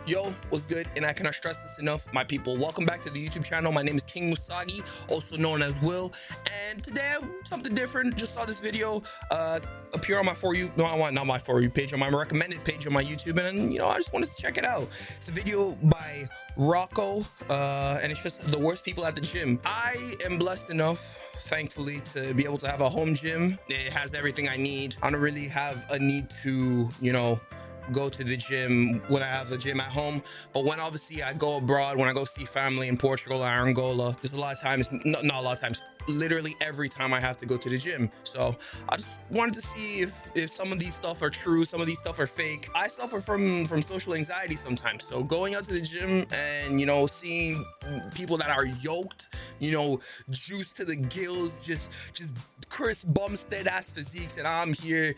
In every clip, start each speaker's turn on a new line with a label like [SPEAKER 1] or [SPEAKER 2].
[SPEAKER 1] Yo, what's good? And I cannot stress this enough, my people. Welcome back to the YouTube channel. My name is King Musagi, also known as Will. And today, something different. Just saw this video appear on my For You, not my For You page, on my recommended page on my YouTube. And, I just wanted to check it out. It's a video by Rocco, and it's just the worst people at the gym. I am blessed enough, thankfully, to be able to have a home gym. It has everything I need. I don't really have a need to, go to the gym when I have the gym at home, but when obviously I go abroad, when I go see family in Portugal or Angola, there's a lot of times, not a lot of times, literally every time I have to go to the gym. So I just wanted to see if some of these stuff are true, some of these stuff are fake. I suffer from social anxiety sometimes, so going out to the gym and seeing people that are yoked, juiced to the gills, just Chris Bumstead ass physiques, and I'm here,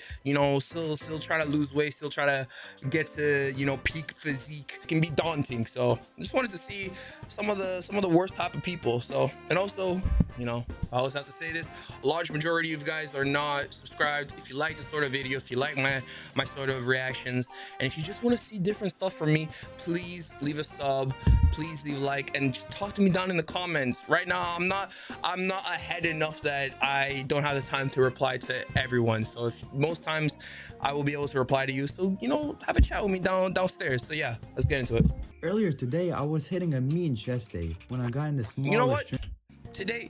[SPEAKER 1] still trying to lose weight, still trying to get to peak physique. It can be daunting. So I just wanted to see some of the worst type of people. So, and also, I always have to say this, a large majority of you guys are not subscribed. If you like this sort of video, if you like my sort of reactions, and if you just want to see different stuff from me, please leave a sub, please leave a like, and just talk to me down in the comments. Right now I'm not ahead enough that I don't have the time to reply to everyone. So most times I will be able to reply to you. So have a chat with me downstairs. So yeah, let's get into it.
[SPEAKER 2] Earlier today, I was hitting a mean chest day when I got in the smallest.
[SPEAKER 1] You know what? Today,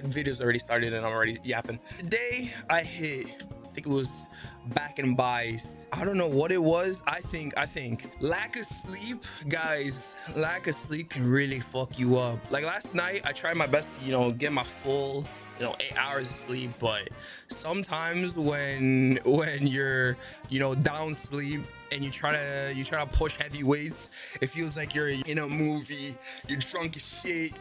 [SPEAKER 1] video's already started and I'm already yapping. Today I think it was back and buys. I don't know what it was. I think lack of sleep, guys. Lack of sleep can really fuck you up. Like last night, I tried my best to get my full 8 hours of sleep, but sometimes when you're down sleep and you try to push heavy weights, it feels like you're in a movie. You're drunk as shit.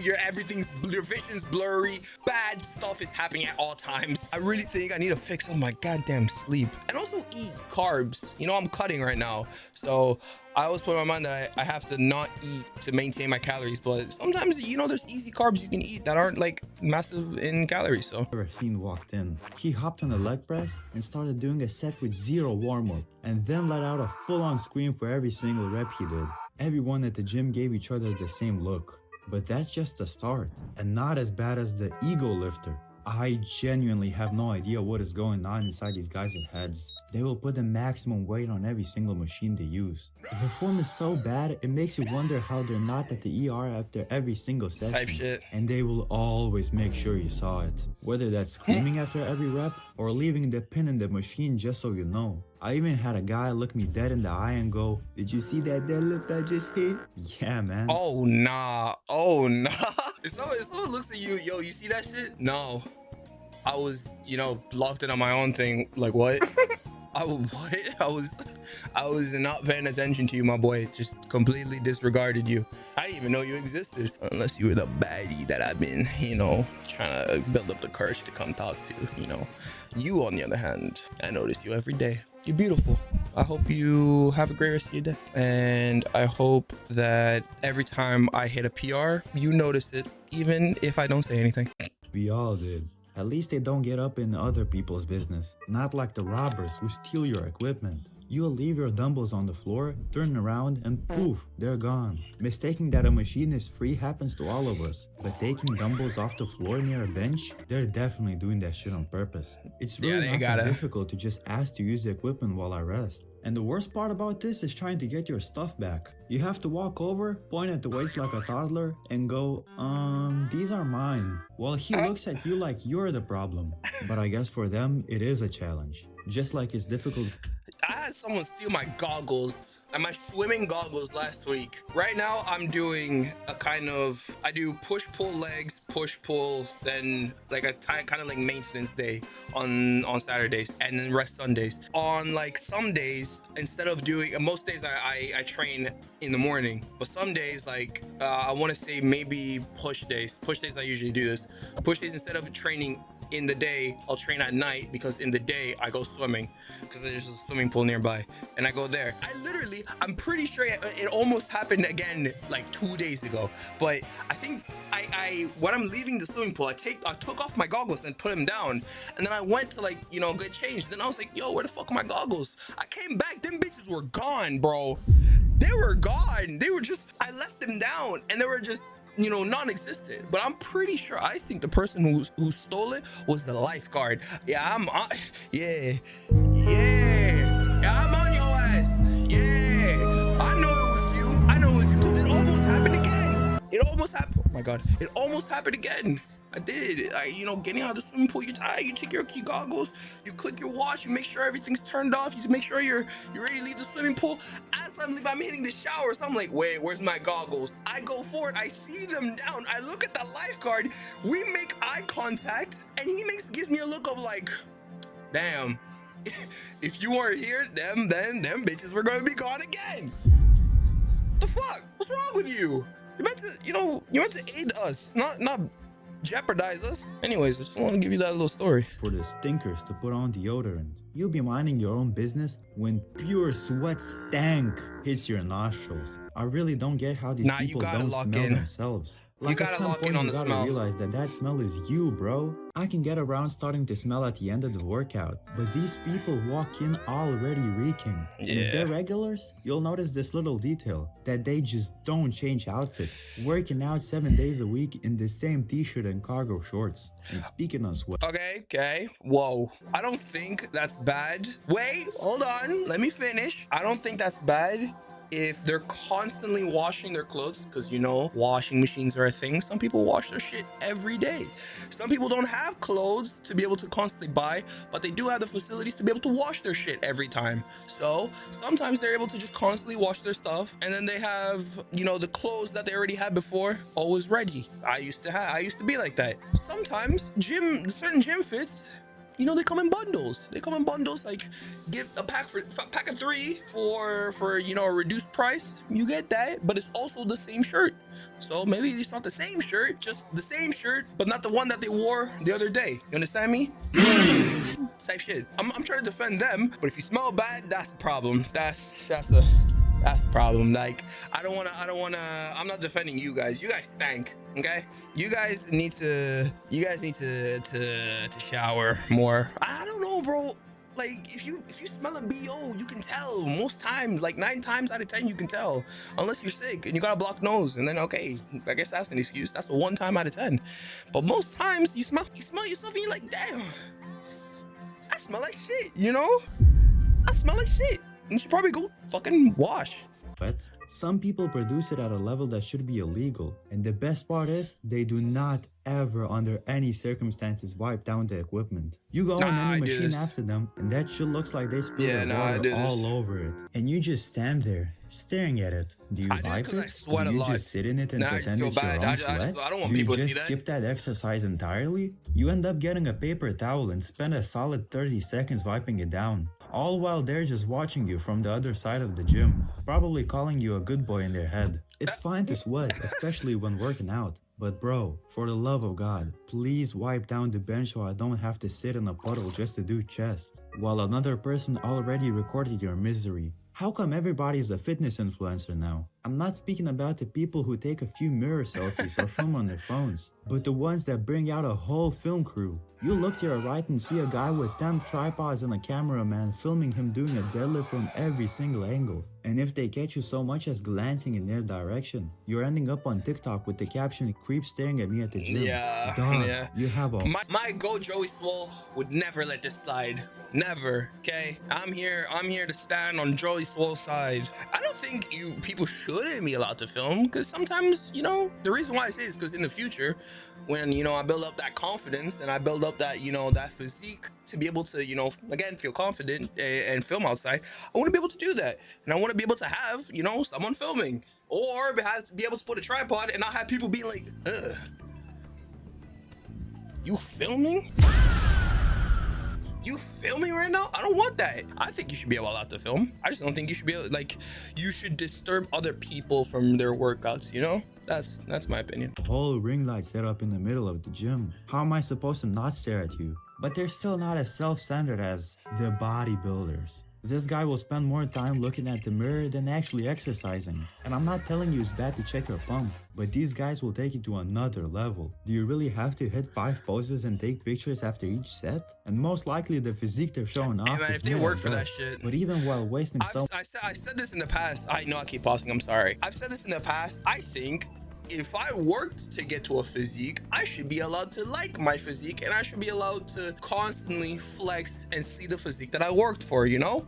[SPEAKER 1] Your vision's blurry. Bad stuff is happening at all times. I really think I need to fix on my goddamn sleep and also eat carbs. I'm cutting right now, so I always put in my mind that I have to not eat to maintain my calories, but sometimes there's easy carbs you can eat that aren't like massive in calories. So
[SPEAKER 2] ever seen walked in. He hopped on the leg press and started doing a set with zero warm-up, and then let out a full-on scream for every single rep he did. Everyone at the gym gave each other the same look. But that's just the start, and not as bad as the ego lifter. I genuinely have no idea what is going on inside these guys' heads. They will put the maximum weight on every single machine they use. The form is so bad, it makes you wonder how they're not at the ER after every single session.
[SPEAKER 1] Type shit.
[SPEAKER 2] And they will always make sure you saw it. Whether that's screaming after every rep, or leaving the pin in the machine just so you know. I even had a guy look me dead in the eye and go, "Did you see that deadlift I just hit?" Yeah, man.
[SPEAKER 1] Oh nah. If someone looks at you, yo, you see that shit? No. I was, locked in on my own thing. Like what? I was not paying attention to you, my boy. Just completely disregarded you. I didn't even know you existed. Unless you were the baddie that I've been, trying to build up the courage to come talk to, You, on the other hand, I notice you every day. You're beautiful. I hope you have a great rest of your day. And I hope that every time I hit a PR, you notice it, even if I don't say anything.
[SPEAKER 2] We all did. At least they don't get up in other people's business. Not like the robbers who steal your equipment. You'll leave your dumbbells on the floor, turn around, and poof, they're gone. Mistaking that a machine is free happens to all of us, but taking dumbbells off the floor near a bench, they're definitely doing that shit on purpose. It's really not that difficult to just ask to use the equipment while I rest. And the worst part about this is trying to get your stuff back. You have to walk over, point at the weights like a toddler, and go, these are mine. Well, he looks at you like you're the problem. But I guess for them, it is a challenge. Just like it's difficult.
[SPEAKER 1] I had someone steal my goggles and my swimming goggles last week. Right now I'm doing I do push pull legs, push pull, then like a kind of like maintenance day on Saturdays, and then rest Sundays. On like some days, instead of doing, most days I train in the morning, but some days like I want to say maybe push days I usually do this. Push days, instead of training in the day, I'll train at night, because in the day I go swimming, because there's a swimming pool nearby, and I go there. I'm pretty sure it almost happened again like 2 days ago, but I think when I'm leaving the swimming pool, I took off my goggles and put them down, and then I went to get changed. Then I was like, yo, where the fuck are my goggles? I came back, them bitches were gone, bro. they were gone. They were just, I left them down and they were just, you know, non-existent. But I'm pretty sure, I think the person who stole it was the lifeguard. Yeah, yeah, I'm on your ass. Yeah, I know it was you. I know it was you because it almost happened again. It almost happened. Oh my God, it almost happened again. I did. You know, getting out of the swimming pool, you take your key goggles, you click your watch, you make sure everything's turned off, you make sure you're ready to leave the swimming pool. As I'm leaving, I'm hitting the shower, so I'm like, wait, where's my goggles? I go forward, I see them down, I look at the lifeguard, we make eye contact, and he gives me a look of like, damn, if you weren't here, them bitches were gonna be gone again. The fuck? What's wrong with you? You meant to, you know, you meant to aid us, not jeopardize us. Anyways, I just want to give you that little story.
[SPEAKER 2] For the stinkers to put on deodorant. You'll be minding your own business when pure sweat stank hits your nostrils. I really don't get how these people don't smell themselves.
[SPEAKER 1] You gotta lock in on the smell.
[SPEAKER 2] Realize that smell is you, bro. I can get around starting to smell at the end of the workout, but these people walk in already reeking.
[SPEAKER 1] Yeah.
[SPEAKER 2] And if they're regulars, you'll notice this little detail, that they just don't change outfits, working out 7 days a week in the same t-shirt and cargo shorts. And speaking of sweat.
[SPEAKER 1] Okay. Whoa. I don't think that's bad. Wait, hold on. Let me finish. I don't think that's bad if they're constantly washing their clothes, because you know washing machines are a thing. Some people wash their shit every day. Some people don't have clothes to be able to constantly buy, but they do have the facilities to be able to wash their shit every time. So sometimes they're able to just constantly wash their stuff, and then they have, you know, the clothes that they already had before always ready. I used to be like that. Sometimes certain gym fits, you know, they come in bundles. Like, give a pack of 3 for you know, a reduced price. You get that, but it's also the same shirt. So maybe it's not the same shirt, just the same shirt, but not the one that they wore the other day. You understand me? Type shit. I'm trying to defend them, but if you smell bad, that's a problem. That's a problem. Like, I'm not defending you guys. You guys stank. Okay, you guys need to shower more. I don't know, bro. Like, if you smell a BO, you can tell. Most times, like 9 times out of 10, you can tell, unless you're sick and you got a blocked nose, and then okay, I guess that's an excuse. That's a 1 time out of 10. But most times you smell yourself and you're like, damn, I smell like shit. You know, I smell like shit. You should probably go fucking wash.
[SPEAKER 2] But some people produce it at a level that should be illegal, and the best part is they do not ever under any circumstances wipe down the equipment. You go on any machine after them and that shit looks like they spilled water all over it, and you just stand there staring at it. Do you wipe it?
[SPEAKER 1] Do
[SPEAKER 2] you just sit in it and pretend it's your own sweat?
[SPEAKER 1] I don't want people to see that.
[SPEAKER 2] Do you just skip that exercise entirely? You end up getting a paper towel and spend a solid 30 seconds wiping it down, all while they're just watching you from the other side of the gym, probably calling you a good boy in their head. It's fine to sweat, especially when working out, but bro, for the love of God, please wipe down the bench so I don't have to sit in a puddle just to do chest, while another person already recorded your misery. How come everybody's a fitness influencer now? I'm not speaking about the people who take a few mirror selfies or film on their phones, but the ones that bring out a whole film crew. You look to your right and see a guy with 10 tripods and a cameraman filming him doing a deadlift from every single angle. And if they catch you so much as glancing in their direction, you're ending up on TikTok with the caption, "Creep staring at me at the gym."
[SPEAKER 1] Yeah,
[SPEAKER 2] Dog,
[SPEAKER 1] yeah.
[SPEAKER 2] You have a...
[SPEAKER 1] My go Joey Swole would never let this slide. Never, okay? I'm here to stand on Joey Swole's side. I don't think people shouldn't be allowed to film, because sometimes, you know, the reason why I say this is because in the future, when, you know, I build up that confidence and I build up that, you know, that physique to be able to, you know, again, feel confident and film outside, I want to be able to do that. And I want to be able to have, you know, someone filming, or be able to put a tripod and not have people be like, ugh, you filming? You filming right now? I don't want that. I think you should be allowed to film. I just don't think you should be able, like, you should disturb other people from their workouts, you know? That's my opinion.
[SPEAKER 2] A whole ring light set up in the middle of the gym. How am I supposed to not stare at you? But they're still not as self-centered as the bodybuilders. This guy will spend more time looking at the mirror than actually exercising. And I'm not telling you it's bad to check your pump, but these guys will take it to another level. Do you really have to hit 5 poses and take pictures after each set? And most likely the physique they're showing off
[SPEAKER 1] man,
[SPEAKER 2] is
[SPEAKER 1] if they
[SPEAKER 2] more
[SPEAKER 1] work
[SPEAKER 2] than
[SPEAKER 1] for that
[SPEAKER 2] that.
[SPEAKER 1] shit.
[SPEAKER 2] But even while wasting so
[SPEAKER 1] I said this in the past. I know I keep pausing. I'm sorry. I've said this in the past. I think if I worked to get to a physique, I should be allowed to like my physique, and I should be allowed to constantly flex and see the physique that I worked for, you know?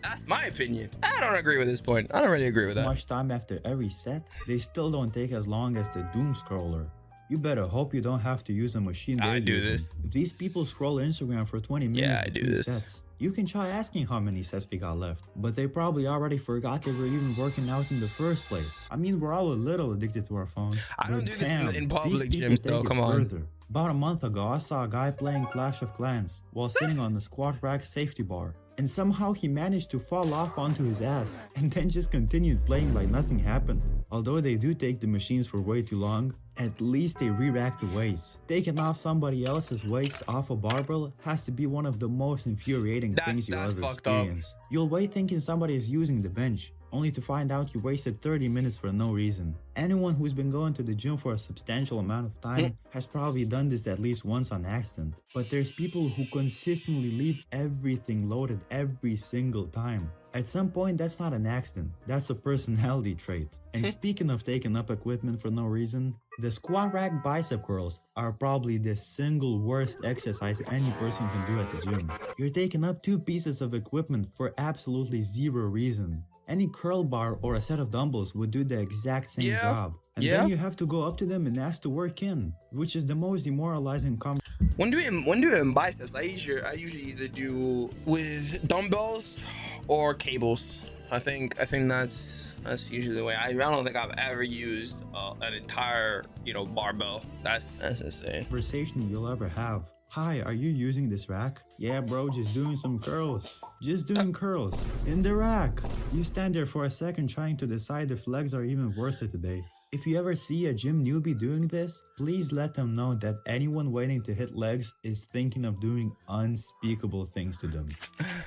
[SPEAKER 1] That's my opinion. I don't agree with this point. I don't really agree with that.
[SPEAKER 2] much time after every set, they still don't take as long as the doom scroller. You better hope you don't have to use a machine they're
[SPEAKER 1] I do
[SPEAKER 2] using.
[SPEAKER 1] this.
[SPEAKER 2] These people scroll Instagram for 20 minutes
[SPEAKER 1] Yeah, I do
[SPEAKER 2] between
[SPEAKER 1] this.
[SPEAKER 2] sets. You can try asking how many sets they got left, but they probably already forgot they were even working out in the first place. I mean, we're all a little addicted to our phones.
[SPEAKER 1] I don't
[SPEAKER 2] but
[SPEAKER 1] do this in
[SPEAKER 2] damn,
[SPEAKER 1] public
[SPEAKER 2] these people
[SPEAKER 1] gyms, though.
[SPEAKER 2] take it
[SPEAKER 1] Come on.
[SPEAKER 2] further. About a month ago, I saw a guy playing Clash of Clans while sitting on the squat rack safety bar. And somehow he managed to fall off onto his ass and then just continued playing like nothing happened. Although they do take the machines for way too long, at least they re-rack the weights. Taking off somebody else's weights off a barbell has to be one of the most infuriating things you'll
[SPEAKER 1] That's
[SPEAKER 2] ever
[SPEAKER 1] fucked up.
[SPEAKER 2] experience. You'll wait thinking somebody is using the bench, only to find out you wasted 30 minutes for no reason. Anyone who's been going to the gym for a substantial amount of time has probably done this at least once on accident. But there's people who consistently leave everything loaded every single time. At some point, that's not an accident, that's a personality trait. And speaking of taking up equipment for no reason, the squat rack bicep curls are probably the single worst exercise any person can do at the gym. You're taking up 2 pieces of equipment for absolutely zero reason. Any curl bar or a set of dumbbells would do the exact same
[SPEAKER 1] Yeah.
[SPEAKER 2] job. And
[SPEAKER 1] Yeah.
[SPEAKER 2] then you have to go up to them and ask to work in, which is the most demoralizing
[SPEAKER 1] When doing biceps, I usually either do with dumbbells or cables. I think that's usually the way. I don't think I've ever used an entire barbell. That's insane.
[SPEAKER 2] conversation you'll ever have. Hi, are you using this rack? Yeah, bro, just doing some curls. Just doing curls. In the rack. You stand there for a second trying to decide if legs are even worth it today. If you ever see a gym newbie doing this, please let them know that anyone waiting to hit legs is thinking of doing unspeakable things to them.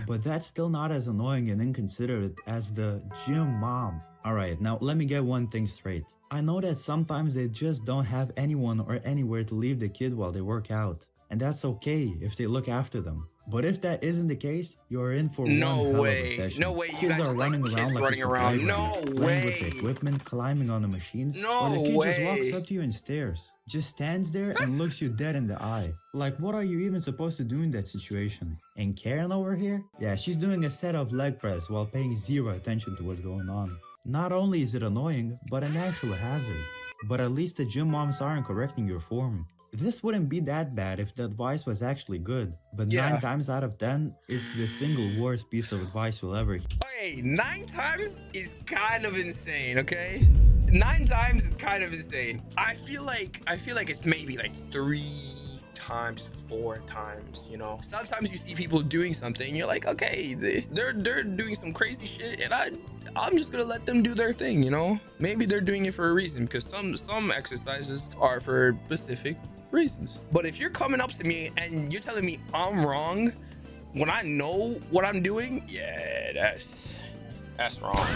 [SPEAKER 2] But that's still not as annoying and inconsiderate as the gym mom. Alright, now let me get one thing straight. I know that sometimes they just don't have anyone or anywhere to leave the kid while they work out. And that's okay if they look after them. But if that isn't the case, you're in for
[SPEAKER 1] No
[SPEAKER 2] one hell
[SPEAKER 1] way.
[SPEAKER 2] of a session.
[SPEAKER 1] No way. You
[SPEAKER 2] Kids
[SPEAKER 1] got
[SPEAKER 2] are
[SPEAKER 1] just, like,
[SPEAKER 2] running
[SPEAKER 1] kids
[SPEAKER 2] around like
[SPEAKER 1] running
[SPEAKER 2] it's a
[SPEAKER 1] around.
[SPEAKER 2] playground,
[SPEAKER 1] No
[SPEAKER 2] playing with
[SPEAKER 1] way.
[SPEAKER 2] the equipment, climbing on the machines.
[SPEAKER 1] No
[SPEAKER 2] or the kid just walks
[SPEAKER 1] way.
[SPEAKER 2] up to you and stares. Just stands there and looks you dead in the eye. Like, what are you even supposed to do in that situation? And Karen over here? Yeah, she's doing a set of leg press while paying zero attention to what's going on. Not only is it annoying, but an actual hazard. But at least the gym moms aren't correcting your form. This wouldn't be that bad if the advice was actually good, but
[SPEAKER 1] Yeah.
[SPEAKER 2] 9 times out of 10, it's the single worst piece of advice you'll ever hear.
[SPEAKER 1] Okay, 9 times is kind of insane, okay? 9 times is kind of insane. I feel like it's maybe like 3 times, 4 times, Sometimes you see people doing something, you're like, okay, they're doing some crazy shit, and I'm just gonna let them do their thing, Maybe they're doing it for a reason, because some exercises are for specific reasons. But if you're coming up to me and you're telling me I'm wrong when I know what I'm doing, yeah, that's wrong.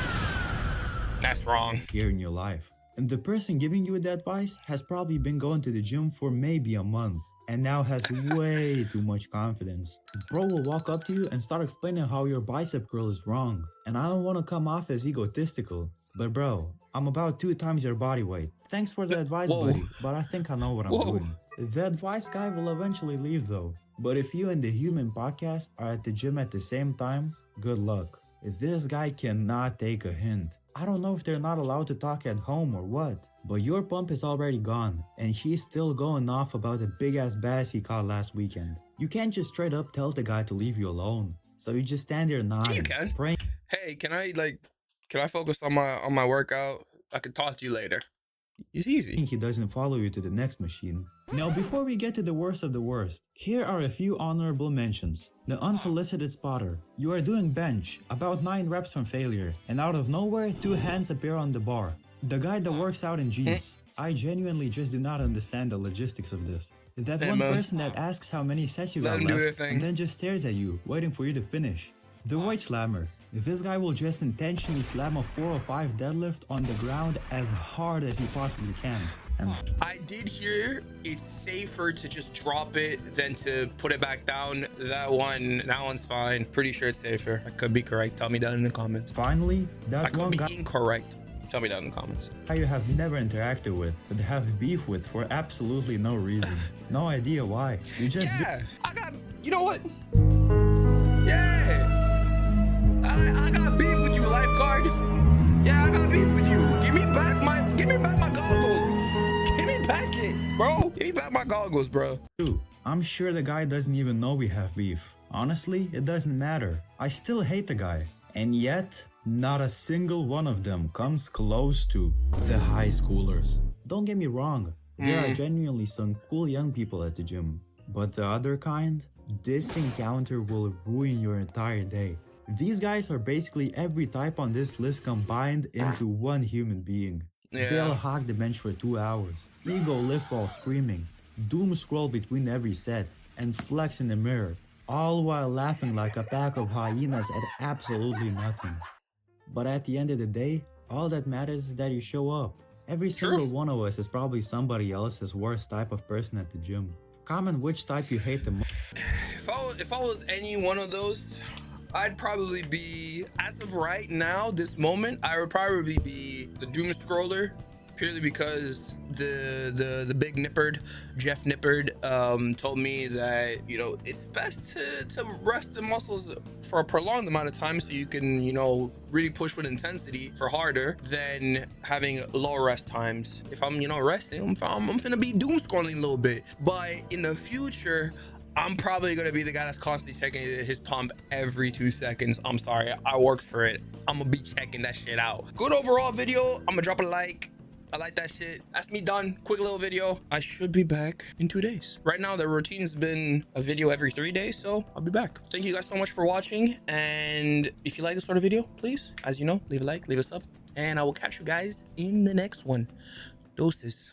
[SPEAKER 1] That's wrong.
[SPEAKER 2] Here in your life. And the person giving you the advice has probably been going to the gym for maybe a month and now has way too much confidence. Bro will walk up to you and start explaining how your bicep curl is wrong. And I don't want to come off as egotistical, but bro, I'm about 2 times your body weight. Thanks for the advice,
[SPEAKER 1] Whoa.
[SPEAKER 2] buddy, but I think I know what I'm
[SPEAKER 1] Whoa.
[SPEAKER 2] doing. The advice guy will eventually leave though. But if you and the human podcast are at the gym at the same time, good luck. This guy cannot take a hint. I don't know if they're not allowed to talk at home or what, but your pump is already gone, and he's still going off about the big ass bass he caught last weekend. You can't just straight up tell the guy to leave you alone. So you just stand there nodding,
[SPEAKER 1] you can.
[SPEAKER 2] praying
[SPEAKER 1] Hey, can I focus on my workout? I can talk to you later. It's easy.
[SPEAKER 2] he doesn't follow you to the next machine. Now, before we get to the worst of the worst, here are a few honorable mentions. The unsolicited spotter. You are doing bench, about 9 reps from failure, and out of nowhere, 2 hands appear on the bar. The guy that works out in jeans. I genuinely just do not understand the logistics of this. That
[SPEAKER 1] Hey,
[SPEAKER 2] one
[SPEAKER 1] man.
[SPEAKER 2] person that asks how many sets you
[SPEAKER 1] Let
[SPEAKER 2] got
[SPEAKER 1] them do their
[SPEAKER 2] left,
[SPEAKER 1] thing.
[SPEAKER 2] and then just stares at you, waiting for you to finish. The White Slammer. This guy will just intentionally slam a 405 deadlift on the ground as hard as he possibly can. And
[SPEAKER 1] I did hear it's safer to just drop it than to put it back down. That one's fine. Pretty sure it's safer. I could be correct. Tell me down in the comments.
[SPEAKER 2] finally,
[SPEAKER 1] I
[SPEAKER 2] that
[SPEAKER 1] could
[SPEAKER 2] one
[SPEAKER 1] be
[SPEAKER 2] guy
[SPEAKER 1] incorrect. Tell me down in the comments.
[SPEAKER 2] you have never interacted with, but have beef with for absolutely no reason. No idea why. You just
[SPEAKER 1] Yeah, I got, you know what? Yeah, I got beef with you, lifeguard. Yeah, I got beef with you. Give me back my goggles. Give me back it, bro. Give me back my goggles, bro.
[SPEAKER 2] do. I'm sure the guy doesn't even know we have beef. Honestly, it doesn't matter. I still hate the guy. And yet, not a single one of them comes close to the high schoolers. Don't get me wrong, there are genuinely some cool young people at the gym. But the other kind, this encounter will ruin your entire day. These guys are basically every type on this list combined into one human being.
[SPEAKER 1] Yeah.
[SPEAKER 2] They'll hog the bench for 2 hours, ego lift while screaming, doom scroll between every set, and flex in the mirror, all while laughing like a pack of hyenas at absolutely nothing. But at the end of the day, all that matters is that you show up. Every single one of us is probably somebody else's worst type of person at the gym. Comment which type you hate the most.
[SPEAKER 1] If I was any one of those, I'd probably be, as of right now, this moment, I would probably be the doom scroller, purely because the big Nippard, Jeff Nippard, told me that, you know, it's best to rest the muscles for a prolonged amount of time so you can, you know, really push with intensity for harder than having low rest times. If I'm, you know, resting, I'm finna be doom scrolling a little bit. But in the future, I'm probably gonna be the guy that's constantly checking his pump every 2 seconds. I'm sorry, I worked for it. I'm gonna be checking that shit out. Good overall video. I'm gonna drop a like. I like that shit. That's me done. Quick little video. I should be back in 2 days. Right now, the routine's been a video every 3 days, so I'll be back. Thank you guys so much for watching. And if you like this sort of video, please, as you know, leave a like, leave a sub, and I will catch you guys in the next one. Doses.